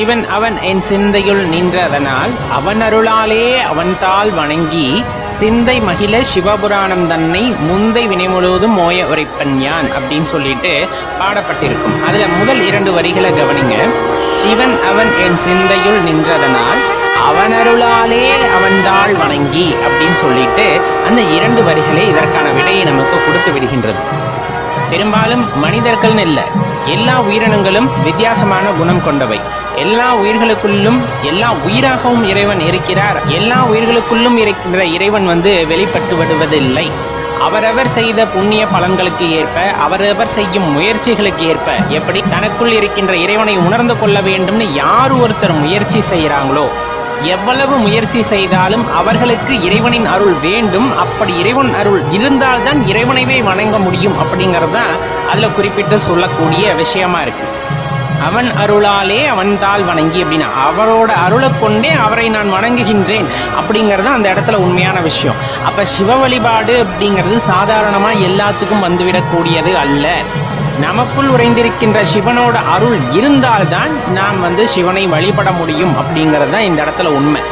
இவன் அவன் என் சிந்தையுள் நின்றதனால் அவன் அருளாலே அவன்தாள் வணங்கி சிந்தை மகிழ சிவபுராணம் தன்னை முந்தை வினை முழுவதும் மோய உரைப்பன் யான் அப்படின்னு சொல்லிட்டு பாடப்பட்டிருக்கும். அதுல முதல் 2 வரிகளை கவனிங்க. சிவன் அவன் என் சிந்தையுள் நின்றதனால் அவன் அருளாலே அவன்தாள் வணங்கி அப்படின்னு சொல்லிட்டு அந்த 2 வரிகளே இதற்கான விடையை நமக்கு கொடுத்து விடுகின்றது. பெரும்பாலும் மனிதர்கள்னு இல்லை, எல்லா உயிரினங்களும் வித்தியாசமான குணம் கொண்டவை. எல்லா உயிர்களுக்குள்ளும் எல்லா உயிராகவும் இறைவன் இருக்கிறார். எல்லா உயிர்களுக்குள்ளும் இருக்கின்ற இறைவன் வெளிப்பட்டு விடுவதில்லை. அவரவர் செய்த புண்ணிய பலன்களுக்கு ஏற்ப, அவரவர் செய்யும் முயற்சிகளுக்கு ஏற்ப, எப்படி தனக்குள் இருக்கின்ற இறைவனை உணர்ந்து கொள்ள வேண்டும்னு யார் ஒருத்தர் முயற்சி செய்கிறாங்களோ, எவ்வளவு முயற்சி செய்தாலும் அவர்களுக்கு இறைவனின் அருள் வேண்டும். அப்படி இறைவன் அருள் இருந்தால்தான் இறைவனைவே வணங்க முடியும். அப்படிங்கிறது தான் அதில் குறிப்பிட்டு சொல்லக்கூடிய விஷயமா இருக்கு. அவன் அருளாலே அவன்தாள் வணங்கி அப்படின்னா அவரோட அருளை கொண்டே அவரை நான் வணங்குகின்றேன் அப்படிங்கிறது அந்த இடத்துல உண்மையான விஷயம். அப்ப சிவ வழிபாடு அப்படிங்கிறது சாதாரணமாக எல்லாத்துக்கும் வந்துவிடக்கூடியது அல்ல. நமக்குள் உறைந்திருக்கின்ற சிவனோட அருள் இருந்தால்தான் நாம் சிவனை வழிபட முடியும் அப்படிங்கிறது தான் இந்த இடத்துல உண்மை.